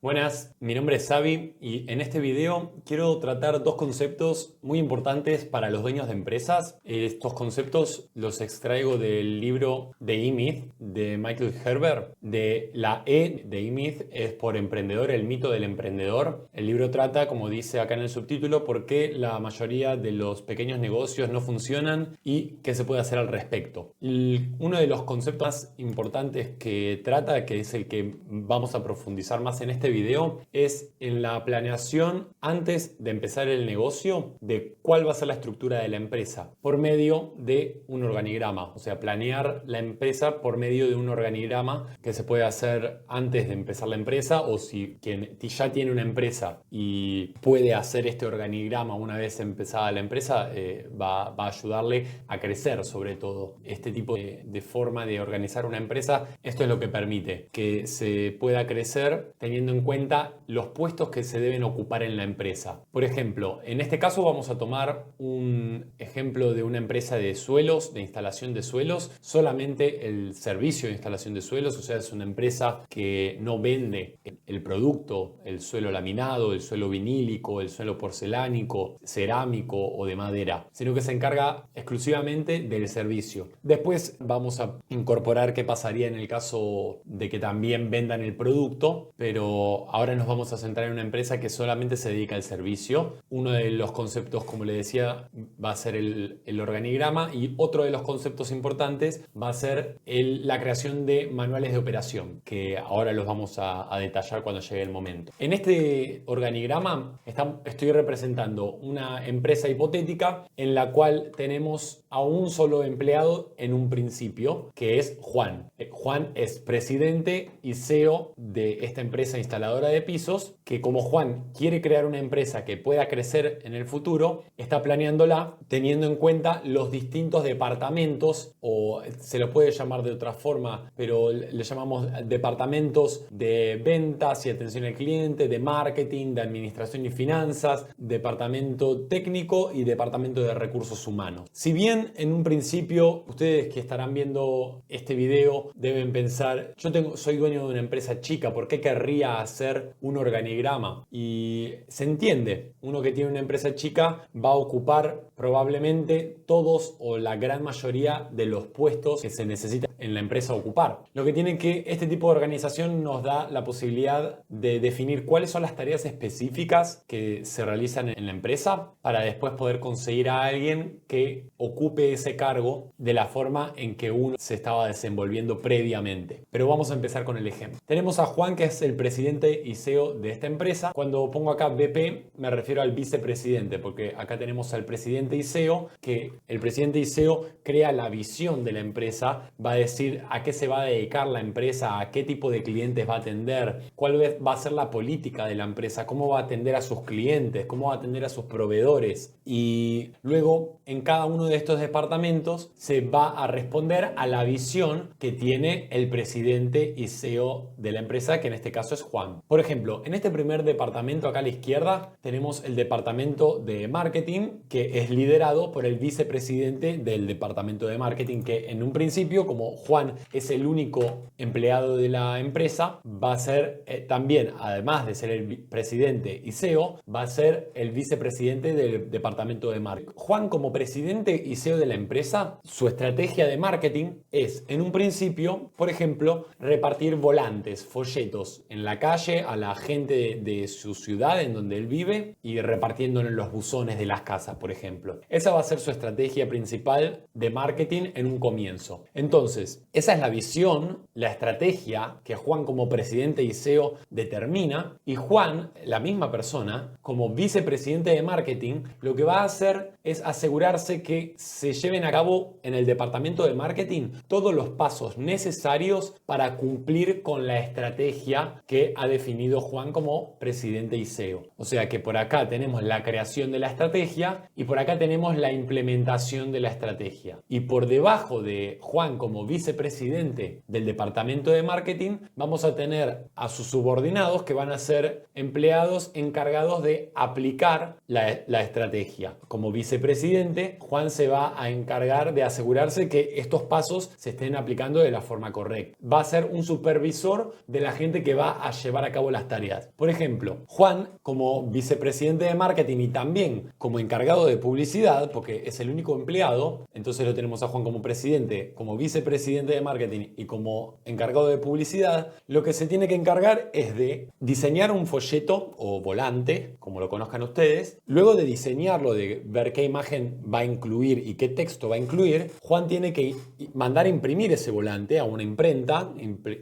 Buenas, mi nombre es Xavi y en este video quiero tratar dos conceptos muy importantes para los dueños de empresas. Estos conceptos los extraigo del libro de E-Myth de Michael Gerber. De la E de E-Myth es por emprendedor, el mito del emprendedor. El libro trata, como dice acá en el subtítulo, por qué la mayoría de los pequeños negocios no funcionan y qué se puede hacer al respecto. Uno de los conceptos más importantes que trata, que es el que vamos a profundizar más en este video, es en la planeación antes de empezar el negocio de cuál va a ser la estructura de la empresa por medio de un organigrama. O sea, planear la empresa por medio de un organigrama que se puede hacer antes de empezar la empresa, o si quien ya tiene una empresa y puede hacer este organigrama una vez empezada la empresa, va a ayudarle a crecer. Sobre todo este tipo de forma de organizar una empresa, esto es lo que permite que se pueda crecer teniendo en cuenta los puestos que se deben ocupar en la empresa. Por ejemplo, en este caso vamos a tomar un ejemplo de una empresa de suelos, de instalación de suelos, solamente el servicio de instalación de suelos. O sea, es una empresa que no vende el producto, el suelo laminado, el suelo vinílico, el suelo porcelánico, cerámico o de madera, sino que se encarga exclusivamente del servicio. Después vamos a incorporar qué pasaría en el caso de que también vendan el producto, pero ahora nos vamos a centrar en una empresa que solamente se dedica al servicio. Uno de los conceptos, como le decía, va a ser el organigrama, y otro de los conceptos importantes va a ser la creación de manuales de operación, que ahora los vamos a detallar cuando llegue el momento. En este organigrama estoy representando una empresa hipotética en la cual tenemos a un solo empleado en un principio, que es Juan. Juan es presidente y CEO de esta empresa instaladora de pisos, que como Juan quiere crear una empresa que pueda crecer en el futuro, está planeándola teniendo en cuenta los distintos departamentos, o se lo puede llamar de otra forma, pero le llamamos departamentos de ventas y atención al cliente, de marketing, de administración y finanzas, departamento técnico y departamento de recursos humanos. Si bien en un principio ustedes que estarán viendo este video deben pensar, soy dueño de una empresa chica, ¿por qué querría hacer un organigrama? Y se entiende, uno que tiene una empresa chica va a ocupar probablemente todos o la gran mayoría de los puestos que se necesitan en la empresa ocupar. Lo que tiene que este tipo de organización nos da la posibilidad de definir cuáles son las tareas específicas que se realizan en la empresa, para después poder conseguir a alguien que ocupe ese cargo de la forma en que uno se estaba desenvolviendo previamente. Pero vamos a empezar con el ejemplo. Tenemos a Juan, que es el presidente y CEO de esta empresa. Cuando pongo acá VP me refiero al vicepresidente, porque acá tenemos al presidente y CEO, que el presidente y CEO crea la visión de la empresa, va a decir a qué se va a dedicar la empresa, a qué tipo de clientes va a atender, cuál va a ser la política de la empresa, cómo va a atender a sus clientes, cómo va a atender a sus proveedores. Y luego en cada uno de estos departamentos se va a responder a la visión que tiene el presidente y CEO de la empresa, que en este caso es Juan. Por ejemplo, en este primer departamento acá a la izquierda tenemos el departamento de marketing, que es liderado por el vicepresidente del departamento de marketing, que en un principio, como Juan es el único empleado de la empresa, va a ser también, además de ser el presidente y CEO, va a ser el vicepresidente del departamento de marketing. Juan, como presidente y CEO de la empresa, su estrategia de marketing es, en un principio, por ejemplo, repartir volantes, folletos en la calle a la gente de su ciudad en donde él vive, y repartiéndolo en los buzones de las casas, por ejemplo. Esa va a ser su estrategia principal de marketing en un comienzo. Entonces, esa es la visión, la estrategia que Juan como presidente y CEO determina, y Juan, la misma persona, como vicepresidente de marketing, lo que va a hacer es asegurarse que se lleven a cabo en el departamento de marketing todos los pasos necesarios para cumplir con la estrategia que ha definido Juan como presidente y CEO. O sea que por acá tenemos la creación de la estrategia y por acá tenemos la implementación de la estrategia. Y por debajo de Juan como vicepresidente del departamento de marketing vamos a tener a sus subordinados, que van a ser empleados encargados de aplicar la estrategia. Como vicepresidente, Juan se va a encargar de asegurarse que estos pasos se estén aplicando de la forma correcta. Va a ser un supervisor de la gente que va a llevar llevar a cabo las tareas. Por ejemplo, Juan, como vicepresidente de marketing y también como encargado de publicidad, porque es el único empleado, entonces lo tenemos a Juan como presidente, como vicepresidente de marketing y como encargado de publicidad, lo que se tiene que encargar es de diseñar un folleto o volante, como lo conozcan ustedes. Luego de diseñarlo, de ver qué imagen va a incluir y qué texto va a incluir, Juan tiene que mandar a imprimir ese volante a una imprenta,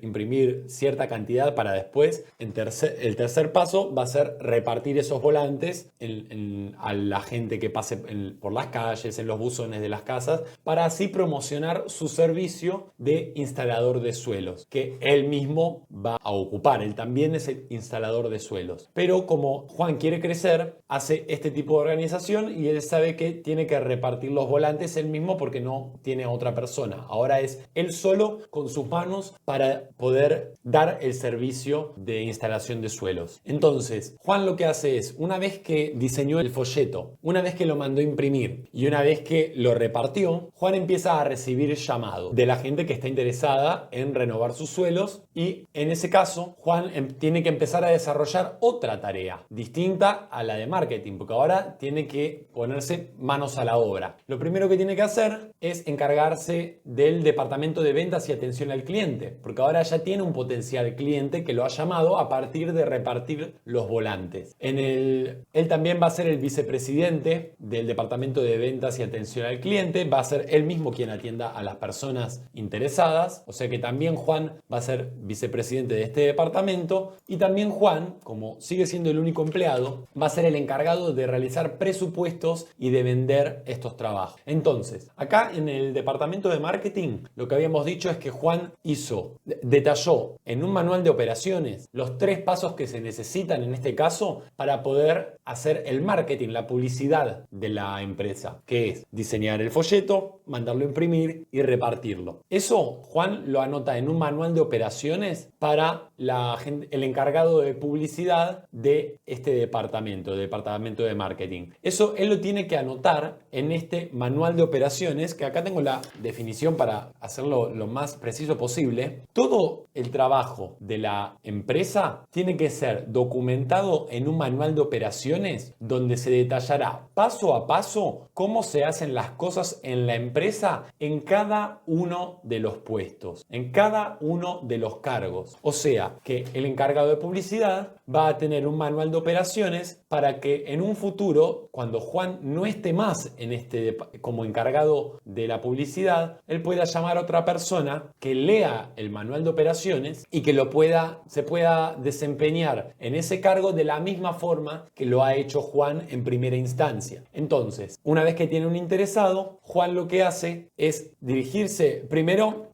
imprimir cierta cantidad para después, el tercer paso va a ser repartir esos volantes a la gente que pase por las calles, en los buzones de las casas, para así promocionar su servicio de instalador de suelos, que él mismo va a ocupar. Él también es el instalador de suelos. Pero como Juan quiere crecer, hace este tipo de organización y él sabe que tiene que repartir los volantes él mismo porque no tiene a otra persona. Ahora es él solo con sus manos para poder dar el servicio de instalación de suelos. Entonces, Juan lo que hace es, una vez que diseñó el folleto, una vez que lo mandó a imprimir y una vez que lo repartió, Juan empieza a recibir llamados de la gente que está interesada en renovar sus suelos y en ese caso, Juan tiene que empezar a desarrollar otra tarea distinta a la de marketing, porque ahora tiene que ponerse manos a la obra. Lo primero que tiene que hacer es encargarse del departamento de ventas y atención al cliente, porque ahora ya tiene un potencial cliente que lo ha llamado a partir de repartir los volantes. Él también va a ser el vicepresidente del departamento de ventas y atención al cliente, va a ser él mismo quien atienda a las personas interesadas, o sea que también Juan va a ser vicepresidente de este departamento y también Juan, como sigue siendo el único empleado, va a ser el encargado de realizar presupuestos y de vender estos trabajos. Entonces, acá en el departamento de marketing, lo que habíamos dicho es que Juan detalló en un manual de operaciones los 3 pasos que se necesitan en este caso para poder hacer el marketing, la publicidad de la empresa, que es diseñar el folleto, mandarlo a imprimir y repartirlo. Eso Juan lo anota en un manual de operaciones para el encargado de publicidad de este departamento de marketing. Eso él lo tiene que anotar en este manual de operaciones, que acá tengo la definición para hacerlo lo más preciso posible. Todo el trabajo de la empresa tiene que ser documentado en un manual de operaciones donde se detallará paso a paso cómo se hacen las cosas en la empresa en cada uno de los puestos, en cada uno de los cargos. O sea, que el encargado de publicidad va a tener un manual de operaciones para que en un futuro, cuando Juan no esté más como encargado de la publicidad, él pueda llamar a otra persona que lea el manual de operaciones y que se pueda desempeñar en ese cargo de la misma forma que lo ha hecho Juan en primera instancia. Entonces, una vez que tiene un interesado, Juan lo que hace es dirigirse primero,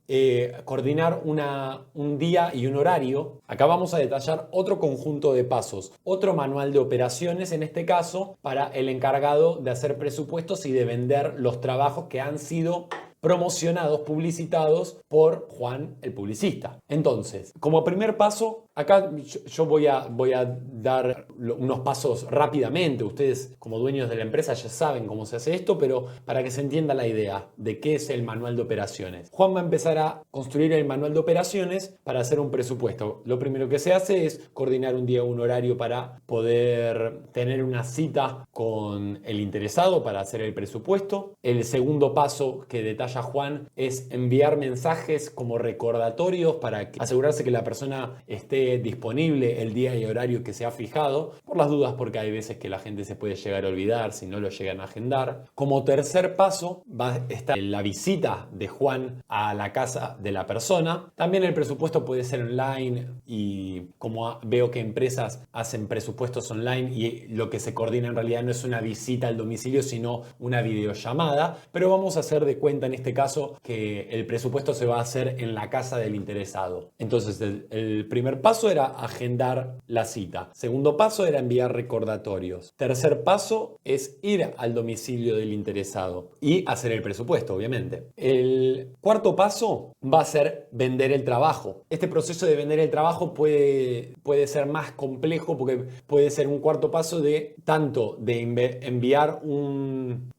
coordinar un día y un horario. Acá vamos a detallar otro conjunto de pasos, otro manual de operaciones en este caso para el encargado de hacer presupuestos y de vender los trabajos que han sido promocionados, publicitados por Juan el publicista. Entonces, como primer paso, acá yo voy a dar unos pasos rápidamente. Ustedes como dueños de la empresa ya saben cómo se hace esto, pero para que se entienda la idea de qué es el manual de operaciones. Juan va a empezar a construir el manual de operaciones para hacer un presupuesto. Lo primero que se hace es coordinar un día, un horario para poder tener una cita con el interesado para hacer el presupuesto. El segundo paso que detalla Juan es enviar mensajes como recordatorios para asegurarse que la persona esté disponible el día y horario que se ha fijado, por las dudas, porque hay veces que la gente se puede llegar a olvidar si no lo llegan a agendar. Como tercer paso va a estar la visita de Juan a la casa de la persona. También el presupuesto puede ser online y como veo que empresas hacen presupuestos online y lo que se coordina en realidad no es una visita al domicilio sino una videollamada, pero vamos a hacer de cuenta en este caso que el presupuesto se va a hacer en la casa del interesado. Entonces el primer paso era agendar la cita. Segundo paso era enviar recordatorios. Tercer paso es ir al domicilio del interesado y hacer el presupuesto, obviamente. El cuarto paso va a ser vender el trabajo. Este proceso de vender el trabajo puede ser más complejo porque puede ser un cuarto paso de tanto de enviar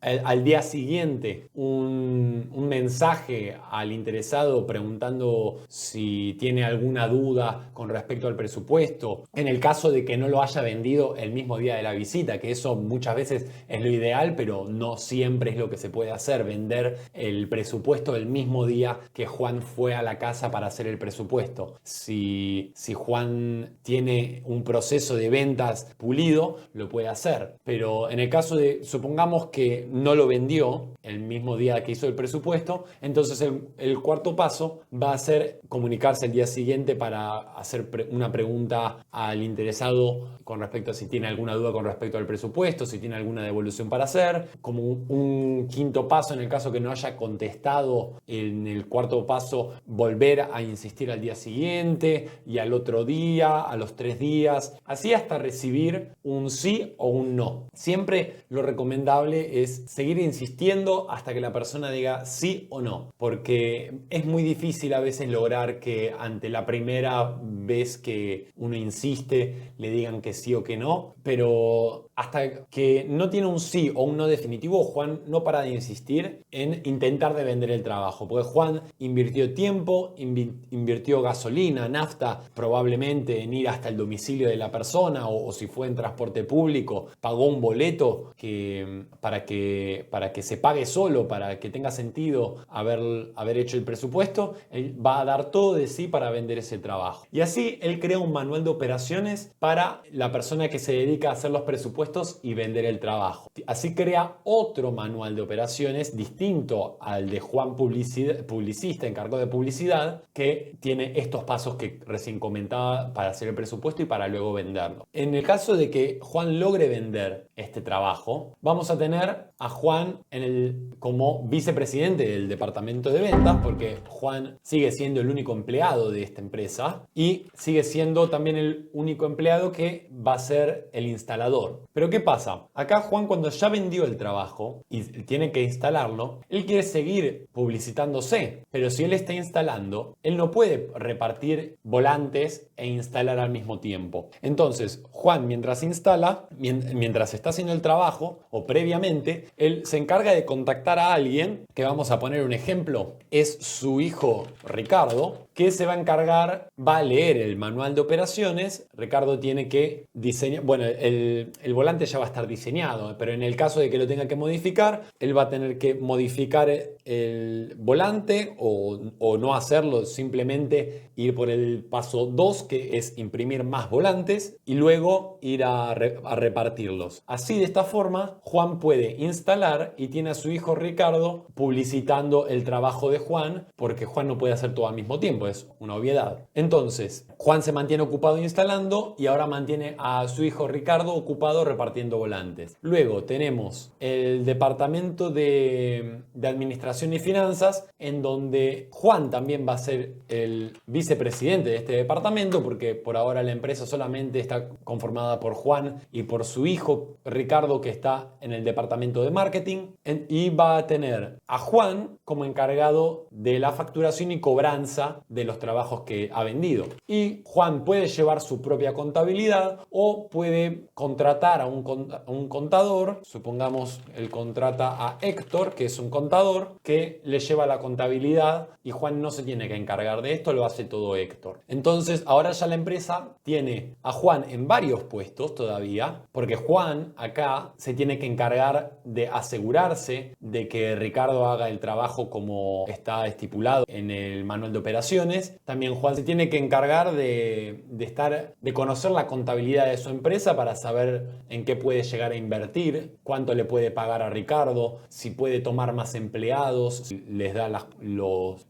al día siguiente un mensaje al interesado preguntando si tiene alguna duda con respecto al presupuesto. En el caso de que no lo haya vendido el mismo día de la visita, que eso muchas veces es lo ideal, pero no siempre es lo que se puede hacer, vender el presupuesto el mismo día que Juan fue a la casa para hacer el presupuesto. Si Juan tiene un proceso de ventas pulido, lo puede hacer. Pero en el caso de, supongamos que no lo vendió el mismo día que hizo el presupuesto, entonces el cuarto paso va a ser comunicarse el día siguiente para hacer una pregunta al interesado con respecto a si tiene alguna duda con respecto al presupuesto, si tiene alguna devolución para hacer. Como un quinto paso, en el caso que no haya contestado en el cuarto paso, volver a insistir al día siguiente y al otro día, a los 3 días, así hasta recibir un sí o un no. Siempre lo recomendable es seguir insistiendo hasta que la persona diga sí o no, porque es muy difícil a veces lograr que ante la primera vez que uno insiste le digan que sí o que no, pero hasta que no tiene un sí o un no definitivo, Juan no para de insistir en intentar de vender el trabajo, porque Juan invirtió tiempo, invirtió gasolina, nafta, probablemente en ir hasta el domicilio de la persona o si fue en transporte público, pagó un boleto para que se pague solo, para que tenga sentido haber hecho el presupuesto. Él va a dar todo de sí para vender ese trabajo. Y así él crea un manual de operaciones para la persona que se dedica a hacer los presupuestos y vender el trabajo. Así crea otro manual de operaciones distinto al de Juan publicista, encargado de publicidad, que tiene estos pasos que recién comentaba para hacer el presupuesto y para luego venderlo. En el caso de que Juan logre vender este trabajo, vamos a tener a Juan como vicepresidente del departamento de ventas, porque Juan sigue siendo el único empleado de esta empresa y sigue siendo también el único empleado que va a ser el instalador. Pero ¿qué pasa? Acá Juan, cuando ya vendió el trabajo y tiene que instalarlo, él quiere seguir publicitándose, pero si él está instalando, él no puede repartir volantes e instalar al mismo tiempo. Entonces, Juan, mientras instala, mientras está haciendo el trabajo o previamente, él se encarga de contactar a alguien, que vamos a poner un ejemplo, es su hijo Ricardo, que se va a encargar, va a leer el manual de operaciones. Ricardo tiene que diseñar, bueno, el volante ya va a estar diseñado, pero en el caso de que lo tenga que modificar, él va a tener que modificar el volante o no hacerlo, simplemente ir por el paso 2, que es imprimir más volantes y luego ir a repartirlos. Así, de esta forma, Juan puede instalar y tiene a su hijo Ricardo publicitando el trabajo de Juan, porque Juan no puede hacer todo al mismo tiempo, es una obviedad. Entonces, Juan se mantiene ocupado instalando y ahora mantiene a su hijo Ricardo ocupado repartiendo volantes. Luego tenemos el departamento de administración y finanzas, en donde Juan también va a ser el vicepresidente de este departamento, porque por ahora la empresa solamente está conformada por Juan y por su hijo Ricardo, que está en el departamento de marketing, y va a tener a Juan como encargado de la facturación y cobranza de los trabajos que ha vendido. Y Juan puede llevar su propia contabilidad o puede contratar a un contador. Supongamos él contrata a Héctor, que es un contador, que le lleva la contabilidad y Juan no se tiene que encargar de esto, lo hace todo Héctor. Entonces ahora ya la empresa tiene a Juan en varios puestos todavía, porque Juan acá se tiene que encargar de asegurarse de que Ricardo haga el trabajo como está estipulado en el manual de operaciones. También Juan se tiene que encargar de conocer la contabilidad de su empresa para saber en qué puede llegar a invertir, cuánto le puede pagar a Ricardo, si puede tomar más empleados, si les da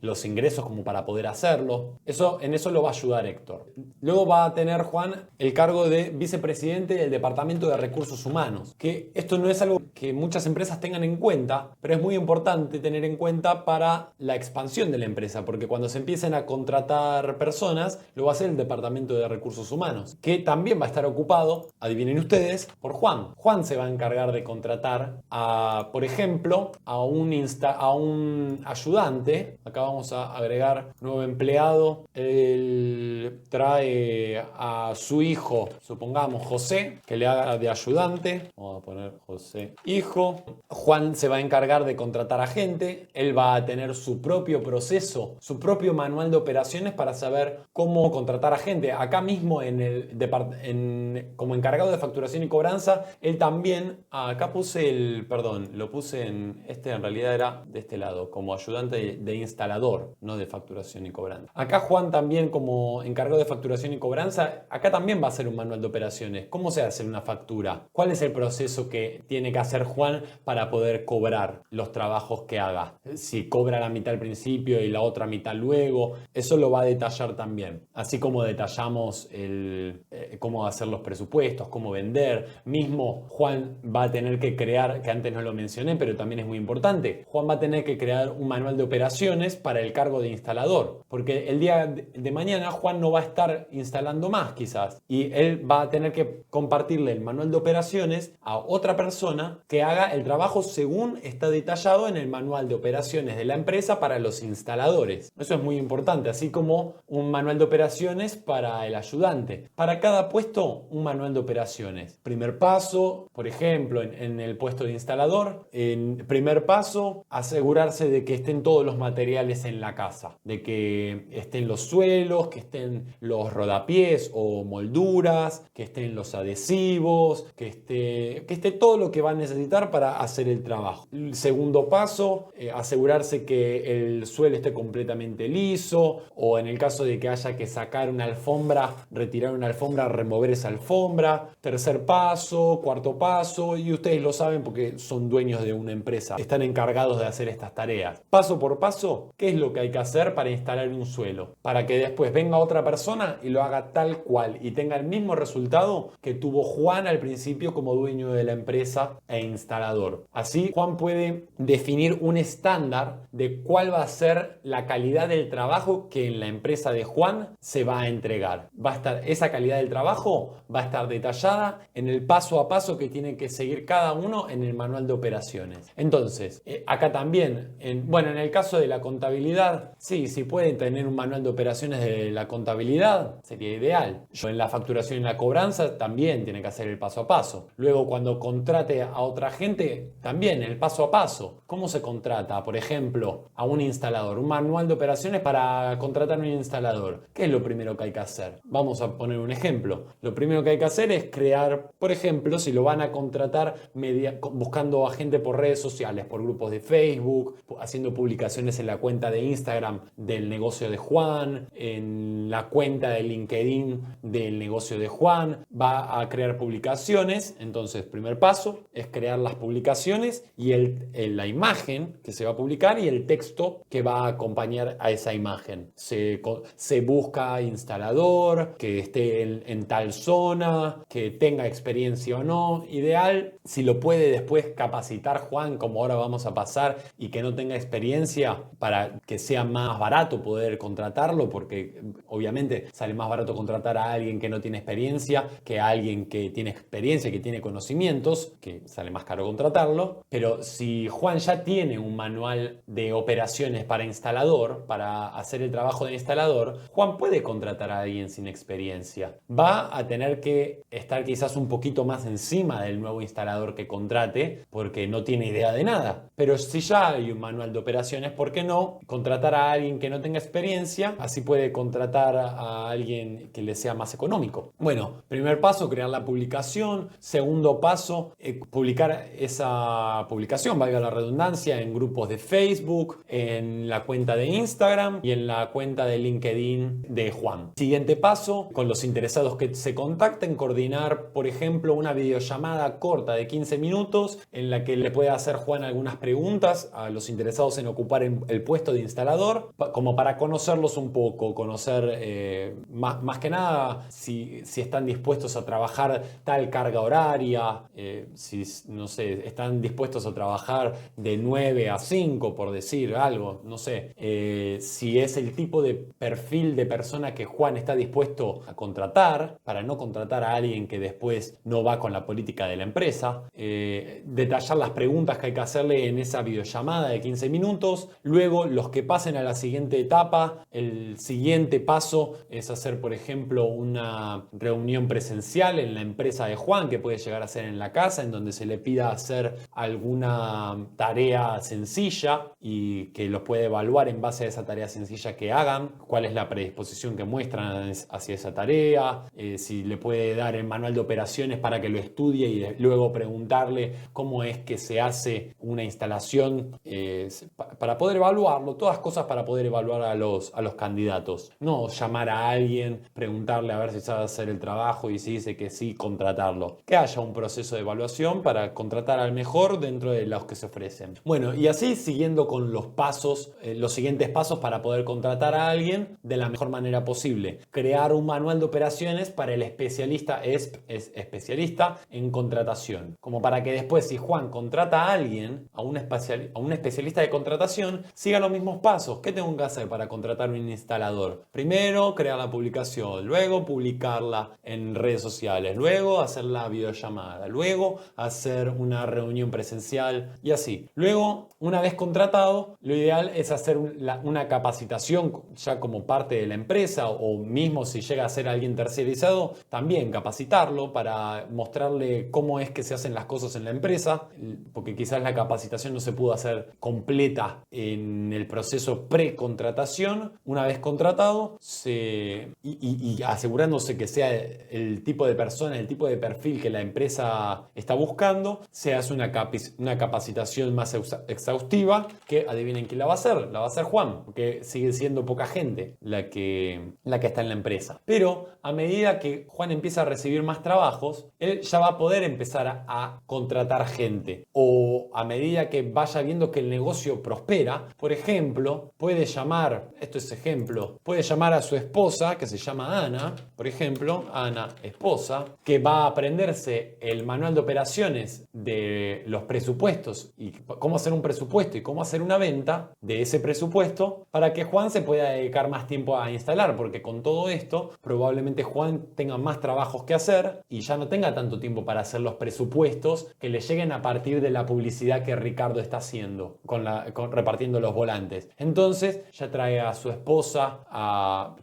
los ingresos como para poder hacerlo. En eso lo va a ayudar Héctor. Luego va a tener Juan el cargo de vicepresidente del departamento de recursos humanos, que esto no es algo que muchas empresas tengan en cuenta, pero es muy importante tener en cuenta para la expansión de la empresa, porque cuando se empiecen a a contratar personas, lo va a hacer el Departamento de Recursos Humanos, que también va a estar ocupado, adivinen ustedes, por Juan. Juan se va a encargar de contratar a, por ejemplo, a un ayudante. Acá vamos a agregar nuevo empleado. Él trae a su hijo, supongamos José, que le haga de ayudante. Vamos a poner José hijo. Juan se va a encargar de contratar a gente. Él va a tener su propio proceso, su propio manual de operaciones para saber cómo contratar a gente. Acá mismo como encargado de facturación y cobranza, él también, acá puse lo puse en realidad era de este lado, como ayudante de instalador, no de facturación y cobranza. Acá Juan también como encargado de facturación y cobranza, acá también va a hacer un manual de operaciones. ¿Cómo se hace una factura? ¿Cuál es el proceso que tiene que hacer Juan para poder cobrar los trabajos que haga? Si cobra la mitad al principio y la otra mitad luego, eso lo va a detallar también. Así como detallamos cómo hacer los presupuestos, cómo vender. Mismo Juan va a tener que crear, que antes no lo mencioné, pero también es muy importante, Juan va a tener que crear un manual de operaciones para el cargo de instalador, porque el día de mañana Juan no va a estar instalando más quizás, y él va a tener que compartirle el manual de operaciones a otra persona que haga el trabajo según está detallado en el manual de operaciones de la empresa para los instaladores. Eso es muy importante, así como un manual de operaciones para el ayudante. Para cada puesto, un manual de operaciones. Primer paso, por ejemplo, en el puesto de instalador, en primer paso, asegurarse de que estén todos los materiales en la casa, de que estén los suelos, que estén los rodapiés o molduras, que estén los adhesivos, que esté todo lo que va a necesitar para hacer el trabajo. El segundo paso, asegurarse que el suelo esté completamente liso, o en el caso de que haya que sacar una alfombra, retirar una alfombra, remover esa alfombra. Tercer paso, cuarto paso, y ustedes lo saben porque son dueños de una empresa, están encargados de hacer estas tareas. Paso por paso, ¿qué es lo que hay que hacer para instalar un suelo? Para que después venga otra persona y lo haga tal cual y tenga el mismo resultado que tuvo Juan al principio como dueño de la empresa e instalador. Así, Juan puede definir un estándar de cuál va a ser la calidad del trabajo que en la empresa de Juan se va a entregar. Esa calidad del trabajo va a estar detallada en el paso a paso que tiene que seguir cada uno en el manual de operaciones. Entonces, acá también, en el caso de la contabilidad, sí, si pueden tener un manual de operaciones de la contabilidad, sería ideal. En la facturación y la cobranza también tiene que hacer el paso a paso. Luego, cuando contrate a otra gente, también el paso a paso. ¿Cómo se contrata, por ejemplo, a un instalador? Un manual de operaciones para contratar a un instalador. ¿Qué es lo primero que hay que hacer? Vamos a poner un ejemplo. Lo primero que hay que hacer es crear, por ejemplo, si lo van a contratar buscando a gente por redes sociales, por grupos de Facebook, haciendo publicaciones en la cuenta de Instagram del negocio de Juan, en la cuenta de LinkedIn del negocio de Juan, va a crear publicaciones. Entonces, primer paso es crear las publicaciones y la imagen que se va a publicar y el texto que va a acompañar a esa imagen. Se busca instalador, que esté en tal zona, que tenga experiencia o no. Ideal, si lo puede después capacitar Juan, como ahora vamos a pasar, y que no tenga experiencia para que sea más barato poder contratarlo, porque obviamente sale más barato contratar a alguien que no tiene experiencia que a alguien que tiene experiencia, que tiene conocimientos, que sale más caro contratarlo. Pero si Juan ya tiene un manual de operaciones para instalador, para hacer el trabajo de instalador, Juan puede contratar a alguien sin experiencia. Va a tener que estar quizás un poquito más encima del nuevo instalador que contrate, porque no tiene idea de nada. Pero si ya hay un manual de operaciones, ¿por qué no contratar a alguien que no tenga experiencia? Así puede contratar a alguien que le sea más económico. Bueno, primer paso, crear la publicación. Segundo paso, publicar esa publicación, valga la redundancia, en grupos de Facebook, en la cuenta de Instagram y en la cuenta de LinkedIn de Juan. Siguiente paso, con los interesados que se contacten, coordinar, por ejemplo, una videollamada corta de 15 minutos en la que le pueda hacer Juan algunas preguntas a los interesados en ocupar el puesto de instalador, como para conocerlos un poco, conocer más que nada si están dispuestos a trabajar tal carga horaria, si, no sé, están dispuestos a trabajar de 9 a 5, por decir algo, no sé, si es es el tipo de perfil de persona que Juan está dispuesto a contratar para no contratar a alguien que después no va con la política de la empresa. Detallar las preguntas que hay que hacerle en esa videollamada de 15 minutos. Luego, los que pasen a la siguiente etapa, el siguiente paso es hacer, por ejemplo, una reunión presencial en la empresa de Juan, que puede llegar a ser en la casa, en donde se le pida hacer alguna tarea sencilla y que los puede evaluar en base a esa tarea sencilla que hagan, cuál es la predisposición que muestran hacia esa tarea, si le puede dar el manual de operaciones para que lo estudie y luego preguntarle cómo es que se hace una instalación para poder evaluarlo, todas cosas para poder evaluar a los candidatos. No llamar a alguien, preguntarle a ver si sabe hacer el trabajo y si dice que sí, contratarlo. Que haya un proceso de evaluación para contratar al mejor dentro de los que se ofrecen. Bueno, y así siguiendo con los pasos, los siguientes pasos para poder contratar a alguien de la mejor manera posible. Crear un manual de operaciones para el especialista, es especialista en contratación. Como para que después, si Juan contrata a alguien, a un especialista de contratación, siga los mismos pasos. ¿Qué tengo que hacer para contratar un instalador? Primero, crear la publicación, luego publicarla en redes sociales, luego hacer la videollamada, luego hacer una reunión presencial y así. Luego, una vez contratado, lo ideal es hacer una capacitación ya como parte de la empresa, o mismo si llega a ser alguien tercerizado, también capacitarlo para mostrarle cómo es que se hacen las cosas en la empresa, porque quizás la capacitación no se pudo hacer completa en el proceso pre-contratación. Una vez contratado y asegurándose que sea el tipo de persona, el tipo de perfil que la empresa está buscando, se hace una capacitación más exhaustiva, que adivinen quién la va a hacer. La va a hacer Juan, porque sigue siendo poca gente la que está en la empresa. Pero a medida que Juan empieza a recibir más trabajos, él ya va a poder empezar a contratar gente. O a medida que vaya viendo que el negocio prospera, por ejemplo, puede llamar a su esposa, que se llama Ana, por ejemplo, Ana, esposa, que va a aprenderse el manual de operaciones de los presupuestos y cómo hacer un presupuesto y cómo hacer una venta de ese presupuesto, para que Juan se pueda dedicar más tiempo a instalar, porque con todo esto probablemente Juan tenga más trabajos que hacer y ya no tenga tanto tiempo para hacer los presupuestos que le lleguen a partir de la publicidad que Ricardo está haciendo repartiendo los volantes. Entonces ya trae a su esposa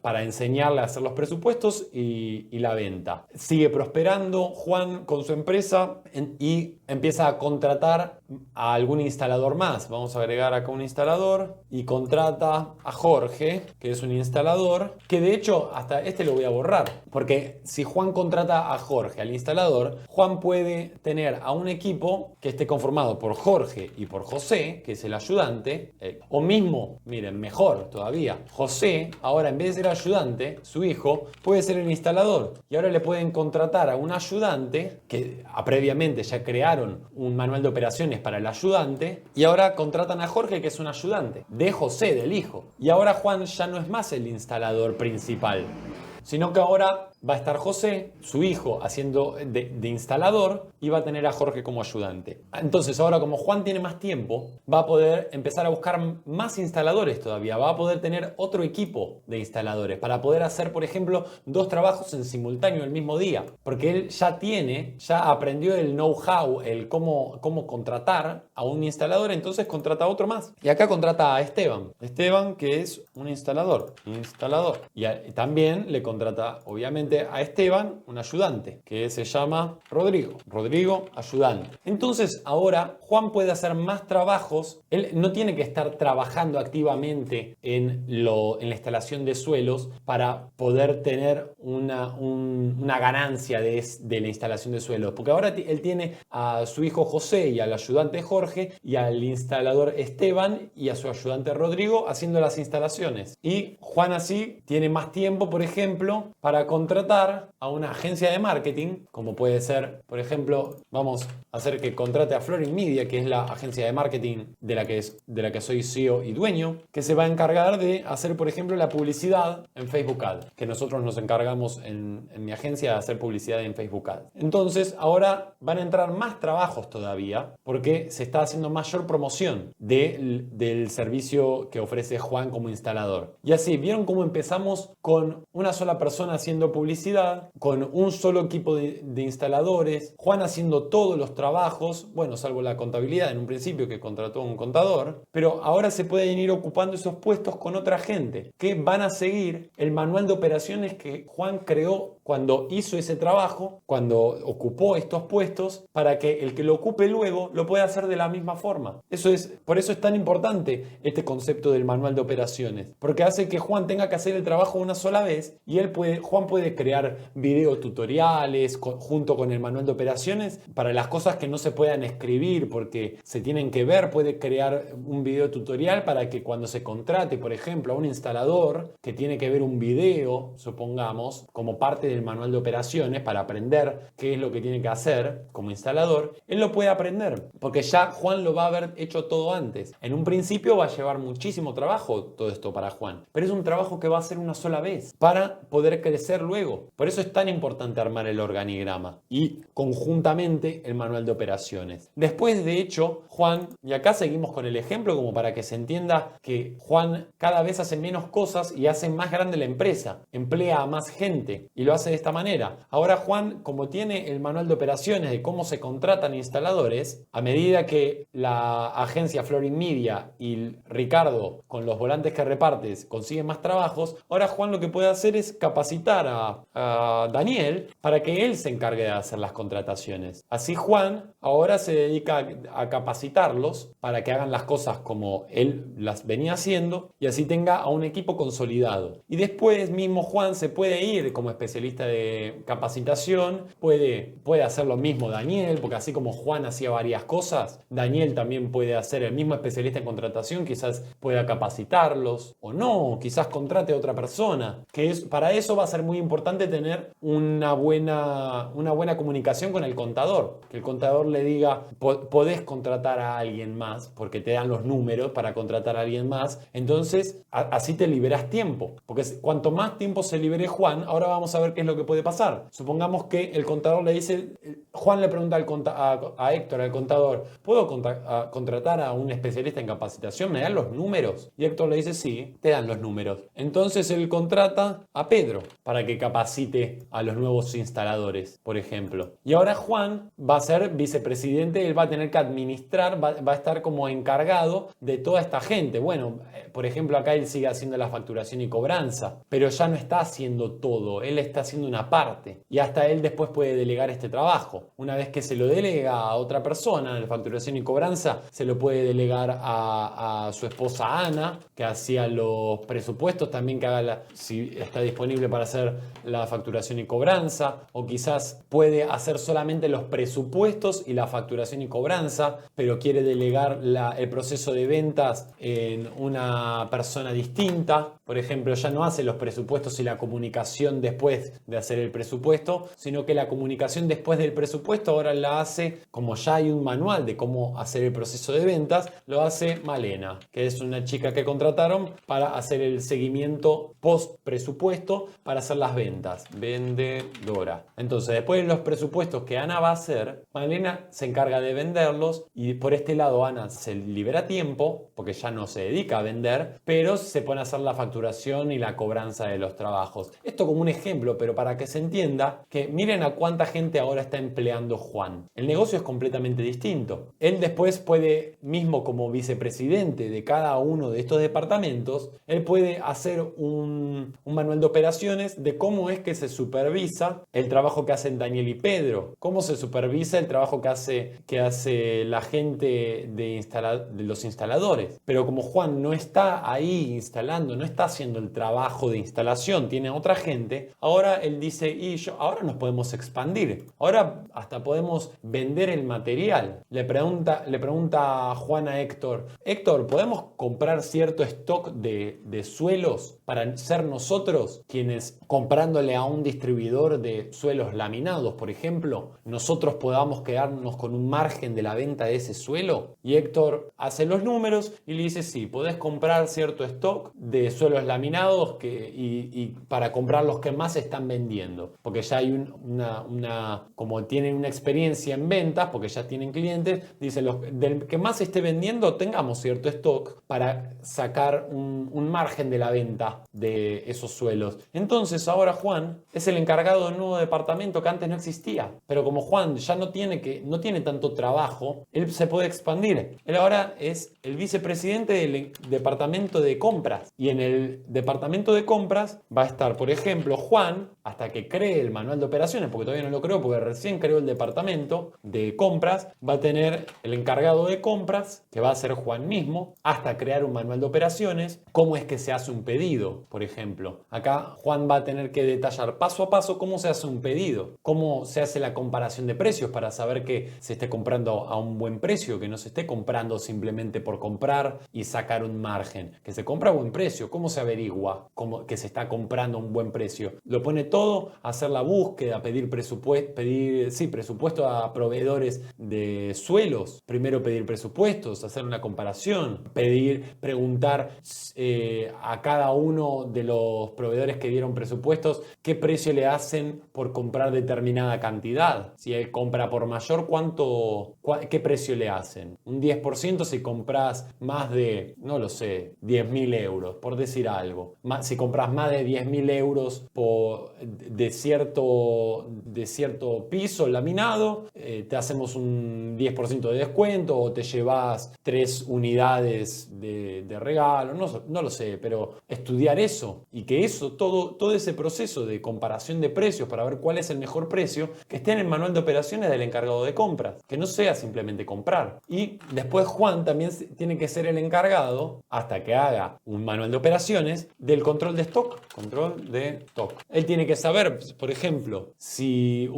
para enseñarle a hacer los presupuestos y la venta. Sigue prosperando Juan con su empresa y empieza a contratar a algún instalador más. Vamos a agregar acá un instalador y contrata a Jorge, que es un instalador, que de hecho hasta este lo voy a borrar, porque si Juan contrata a Jorge, al instalador, Juan puede tener a un equipo que esté conformado por Jorge y por José, que es el ayudante, o mismo, miren, mejor todavía, José, ahora en vez de ser ayudante, su hijo puede ser el instalador, y ahora le pueden contratar a un ayudante que previamente ya crearon un manual de operaciones para el ayudante, y ahora contratan a Jorge, que es un ayudante de José, del hijo, y ahora Juan ya no es más el instalador principal, sino que ahora va a estar José, su hijo, haciendo de instalador, y va a tener a Jorge como ayudante. Entonces ahora, como Juan tiene más tiempo, va a poder empezar a buscar más instaladores todavía, va a poder tener otro equipo de instaladores para poder hacer, por ejemplo, 2 trabajos en simultáneo el mismo día, porque él ya aprendió el know-how, el cómo contratar a un instalador, entonces contrata a otro más. Y acá contrata a Esteban, que es un instalador. Y también le contrata, obviamente, a Esteban, un ayudante, que se llama Rodrigo, ayudante. Entonces ahora Juan puede hacer más trabajos. Él no tiene que estar trabajando activamente en la instalación de suelos para poder tener una ganancia de la instalación de suelos, porque ahora él tiene a su hijo José y al ayudante Jorge y al instalador Esteban y a su ayudante Rodrigo haciendo las instalaciones. Y Juan así tiene más tiempo, por ejemplo, para contratar contratar a una agencia de marketing, como puede ser, por ejemplo, vamos a hacer que contrate a Florin Media, que es la agencia de marketing de la que soy CEO y dueño, que se va a encargar de hacer, por ejemplo, la publicidad en Facebook Ads, que nosotros nos encargamos en mi agencia de hacer publicidad en Facebook Ads. Entonces, ahora van a entrar más trabajos todavía, porque se está haciendo mayor promoción del servicio que ofrece Juan como instalador. Y así, ¿vieron cómo empezamos con una sola persona haciendo publicidad, con un solo equipo de instaladores, Juan haciendo todos los trabajos, bueno, salvo la contabilidad en un principio que contrató a un contador, pero ahora se pueden ir ocupando esos puestos con otra gente que van a seguir el manual de operaciones que Juan creó cuando hizo ese trabajo, cuando ocupó estos puestos, para que el que lo ocupe luego lo pueda hacer de la misma forma. Por eso es tan importante este concepto del manual de operaciones, porque hace que Juan tenga que hacer el trabajo una sola vez y Juan puede crear video tutoriales junto con el manual de operaciones para las cosas que no se puedan escribir porque se tienen que ver. Puede crear un video tutorial para que cuando se contrate, por ejemplo, a un instalador que tiene que ver un video, supongamos, como parte del manual de operaciones para aprender qué es lo que tiene que hacer como instalador, él lo puede aprender porque ya Juan lo va a haber hecho todo antes. En un principio va a llevar muchísimo trabajo todo esto para Juan, pero es un trabajo que va a hacer una sola vez para poder crecer luego. Por eso es tan importante armar el organigrama y conjuntamente el manual de operaciones. Después, de hecho, Juan, y acá seguimos con el ejemplo como para que se entienda que Juan cada vez hace menos cosas y hace más grande la empresa, emplea a más gente y lo hace de esta manera. Ahora Juan, como tiene el manual de operaciones de cómo se contratan instaladores, a medida que la agencia Florin Media y Ricardo con los volantes que repartes consiguen más trabajos, ahora Juan lo que puede hacer es capacitar a Daniel para que él se encargue de hacer las contrataciones. Así Juan ahora se dedica a capacitarlos para que hagan las cosas como él las venía haciendo y así tenga a un equipo consolidado. Y después mismo Juan se puede ir como especialista de capacitación, puede hacer lo mismo Daniel, porque así como Juan hacía varias cosas, Daniel también puede hacer el mismo especialista en contratación, quizás pueda capacitarlos o no, quizás contrate a otra persona, para eso va a ser muy importante tener una buena comunicación con el contador, que el contador le diga, podés contratar a alguien más, porque te dan los números para contratar a alguien más, entonces así te liberas tiempo, porque cuanto más tiempo se libere Juan, ahora vamos a ver qué es lo que puede pasar. Supongamos que el contador le dice, Juan le pregunta a Héctor, al contador, ¿puedo contratar a un especialista en capacitación? ¿Me dan los números? Y Héctor le dice, sí, te dan los números. Entonces él contrata a Pedro para que capacite a los nuevos instaladores, por ejemplo. Y ahora Juan va a ser vicepresidente, él va a tener que administrar, va a estar como encargado de toda esta gente. Bueno, por ejemplo, acá él sigue haciendo la facturación y cobranza, pero ya no está haciendo todo, él está haciendo una parte y hasta él después puede delegar este trabajo. Una vez que se lo delega a otra persona, la facturación y cobranza, se lo puede delegar a su esposa Ana, que hacía los presupuestos, también que haga si está disponible para hacer la facturación y cobranza, o quizás puede hacer solamente los presupuestos y la facturación y cobranza, pero quiere delegar el proceso de ventas en una persona distinta. Por ejemplo, ya no hace los presupuestos y la comunicación después de hacer el presupuesto, sino que la comunicación después del presupuesto ahora la hace, como ya hay un manual de cómo hacer el proceso de ventas, lo hace Malena, que es una chica que contrataron para hacer el seguimiento post presupuesto para hacer las ventas, vendedora. Entonces, después de los presupuestos que Ana va a hacer, Malena se encarga de venderlos y por este lado Ana se libera tiempo porque ya no se dedica a vender, pero se pone a hacer la facturación y la cobranza de los trabajos. Esto como un ejemplo, pero para que se entienda que miren a cuánta gente ahora está empleando Juan. El negocio es completamente distinto. Él después puede, mismo como vicepresidente de cada uno de estos departamentos, él puede hacer un manual de operaciones de cómo es que se supervisa el trabajo que hacen Daniel y Pedro, cómo se supervisa el trabajo que hace la gente de los instaladores. Pero como Juan no está ahí instalando, no está haciendo el trabajo de instalación, tiene otra gente, ahora él dice, ahora nos podemos expandir, ahora hasta podemos vender el material. Le pregunta Juan a Héctor, Héctor, ¿podemos comprar cierto stock de suelos para ser nosotros quienes, comprándole a un distribuidor de suelos laminados, por ejemplo, nosotros podamos quedarnos con un margen de la venta de ese suelo? Y Héctor hace los números y le dice, sí, podés comprar cierto stock de suelos laminados y para comprar los que más están vendiendo, porque ya hay como tienen una experiencia en ventas, porque ya tienen clientes, dice, del que más esté vendiendo tengamos cierto stock para sacar un margen de la venta de esos suelos. Entonces ahora Juan es el encargado de un nuevo departamento que antes no existía, pero como Juan ya no tiene tanto trabajo, él se puede expandir. Él ahora es el vicepresidente del departamento de compras, y en el departamento de compras va a estar, por ejemplo, Juan, hasta que cree el manual de operaciones, porque todavía no lo creó, porque recién creó el departamento de compras, va a tener el encargado de compras, que va a ser Juan mismo, hasta crear un manual de operaciones, cómo es que se hace un pedido, por ejemplo. Acá Juan va a tener que detallar paso a paso cómo se hace un pedido, cómo se hace la comparación de precios para saber que se esté comprando a un buen precio, que no se esté comprando simplemente por comprar y sacar un margen, que se compra a buen precio. ¿Cómo se averigua que se está comprando a un buen precio? Lo pone todo a hacer la búsqueda, pedir presupuesto a proveedores de suelos, primero pedir presupuestos, hacer una comparación, preguntar a cada uno de los proveedores que dieron presupuestos qué precio le hacen por comprar determinada cantidad. Si él compra por mayor, ¿qué precio le hacen? Un 10% si compras más de, no lo sé, 10.000 euros, por decir algo. Si compras más de 10.000 euros de cierto piso laminado, te hacemos un 10% de descuento, o te llevas 3 unidades de regalo, no lo sé, pero estudiar eso, y que todo ese proceso de comparación de precios para ver cuál es el mejor precio, que esté en el manual de operaciones del encargado de compras, que no sea simplemente comprar. Y después Juan también tiene que ser el encargado, hasta que haga un manual de operaciones, del control de stock. Él tiene que saber, por ejemplo, si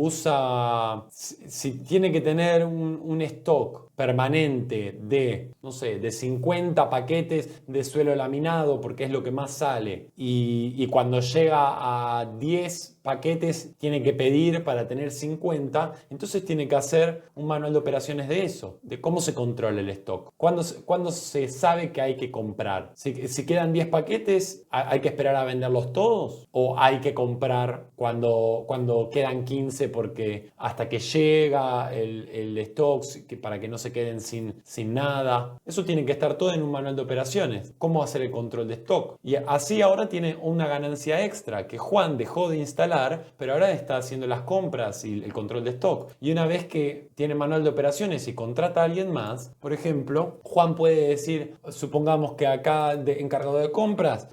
tiene que tener un stock permanente de, no sé, de 50 paquetes de suelo laminado, porque es lo que más sale, y cuando llega a 10 paquetes tiene que pedir para tener 50, entonces tiene que hacer un manual de operaciones de eso, de cómo se controla el stock, cuándo se sabe que hay que comprar. Si quedan 10 paquetes, ¿hay que esperar a venderlos todos? ¿O hay que comprar cuando quedan 15 porque hasta que llega el stock, para que no se queden sin nada? Eso tiene que estar todo en un manual de operaciones. ¿Cómo hacer el control de stock? Y así ahora tiene una ganancia extra que Juan dejó de instalar, pero ahora está haciendo las compras y el control de stock. Y una vez que tiene manual de operaciones y contrata a alguien más, por ejemplo, Juan puede decir, supongamos que acá encargado de compras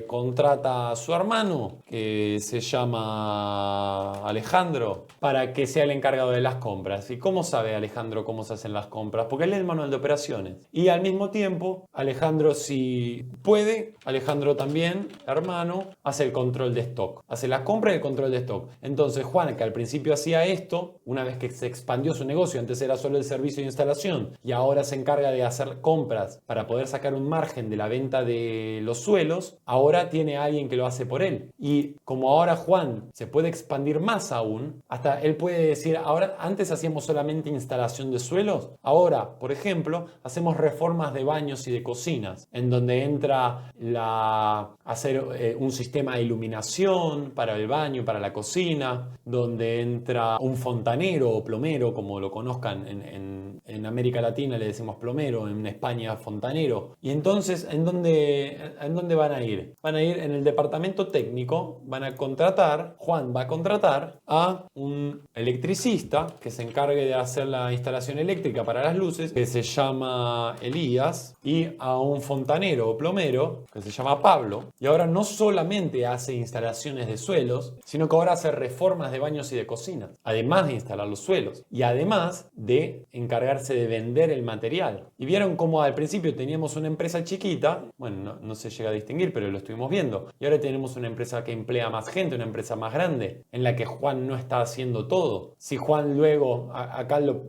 contrata a su hermano, que se llama Alejandro, para que sea el encargado de las compras. ¿Y cómo sabe Alejandro cómo se hacen las compras? Porque él lee el manual de operaciones. Y al mismo tiempo, Alejandro, si puede, Alejandro también, hermano, hace el control de stock. Hace las compras y el control de stock. Entonces Juan, que al principio hacía esto, una vez que se expandió su negocio, antes era solo el servicio de instalación y ahora se encarga de hacer compras para poder sacar un margen de la venta de los suelos, ahora tiene a alguien que lo hace por él. Y como ahora Juan se puede expandir más aún, hasta él puede decir, ahora antes hacíamos solamente instalación de suelos, ahora, por ejemplo, hacemos reformas de baños y de cocinas, en donde entra hacer un sistema de iluminación para el baño, para la cocina, donde entra un fontanero o plomero, como lo conozcan en América Latina le decimos plomero, en España fontanero. Y entonces, ¿en dónde van a ir? Van a ir en el departamento técnico, Juan va a contratar a un electricista que se encargue de hacer la instalación eléctrica para las luces, que se llama Elías, y a un fontanero o plomero que se llama Pablo. Y ahora no solamente hace instalaciones de suelos, suelos, sino que ahora hace reformas de baños y de cocina, además de instalar los suelos y además de encargarse de vender el material. Y vieron cómo al principio teníamos una empresa chiquita, bueno, no se llega a distinguir, pero lo estuvimos viendo, y ahora tenemos una empresa que emplea más gente, una empresa más grande, en la que Juan no está haciendo todo. Si Juan luego,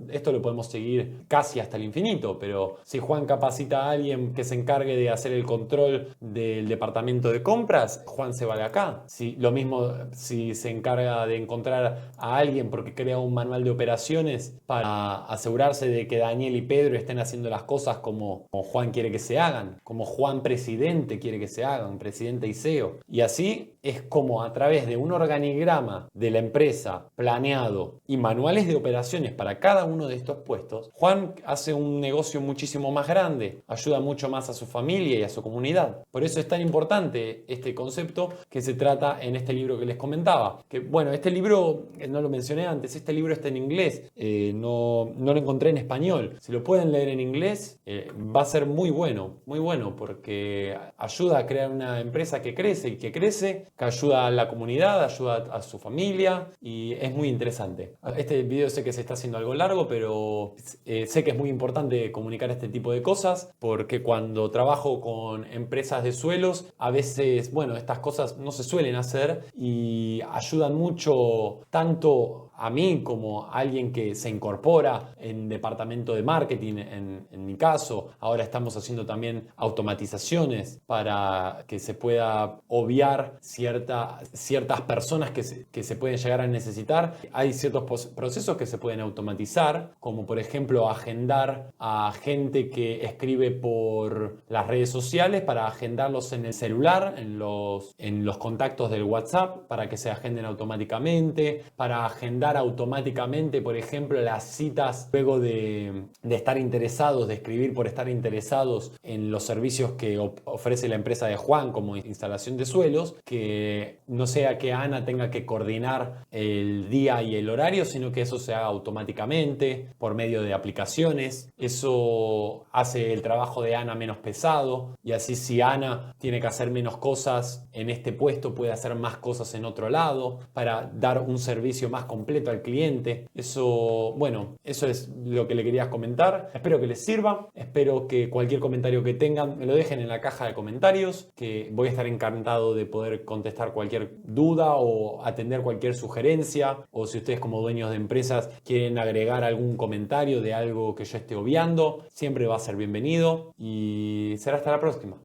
esto lo podemos seguir casi hasta el infinito, pero si Juan capacita a alguien que se encargue de hacer el control del departamento de compras, Juan se va de acá. Lo mismo si se encarga de encontrar a alguien porque crea un manual de operaciones para asegurarse de que Daniel y Pedro estén haciendo las cosas como Juan quiere que se hagan, como Juan presidente quiere que se hagan, presidente y CEO. Y así es como a través de un organigrama de la empresa planeado y manuales de operaciones para cada uno de estos puestos, Juan hace un negocio muchísimo más grande, ayuda mucho más a su familia y a su comunidad. Por eso es tan importante este concepto que se trata en este libro que les comentaba. Que bueno, este libro, no lo mencioné antes, este libro está en inglés, no lo encontré en español. Si lo pueden leer en inglés, va a ser muy bueno, porque ayuda a crear una empresa que crece y que crece, que ayuda a la comunidad, ayuda a su familia y es muy interesante. Este video sé que se está haciendo algo largo, pero sé que es muy importante comunicar este tipo de cosas porque cuando trabajo con empresas de suelos, a veces, bueno, estas cosas no se suelen hacer y ayudan mucho tanto a mí como a alguien que se incorpora en departamento de marketing, en mi caso. Ahora estamos haciendo también automatizaciones para que se pueda obviar ciertas personas que se pueden llegar a necesitar. Hay ciertos procesos que se pueden automatizar, como por ejemplo agendar a gente que escribe por las redes sociales para agendarlos en el celular, en los contactos del WhatsApp, para que se agenden automáticamente, para agendar automáticamente, por ejemplo, las citas luego de estar interesados, de escribir por estar interesados en los servicios que ofrece la empresa de Juan como instalación de suelos, que no sea que Ana tenga que coordinar el día y el horario, sino que eso se haga automáticamente por medio de aplicaciones. Eso hace el trabajo de Ana menos pesado y así si Ana tiene que hacer menos cosas en este puesto, puede hacer más cosas en otro lado para dar un servicio más completo al cliente. Eso es lo que le quería comentar. Espero que les sirva. Espero que cualquier comentario que tengan me lo dejen en la caja de comentarios, que voy a estar encantado de poder contestar cualquier duda o atender cualquier sugerencia, o si ustedes como dueños de empresas quieren agregar algún comentario de algo que yo esté obviando, siempre va a ser bienvenido y será hasta la próxima.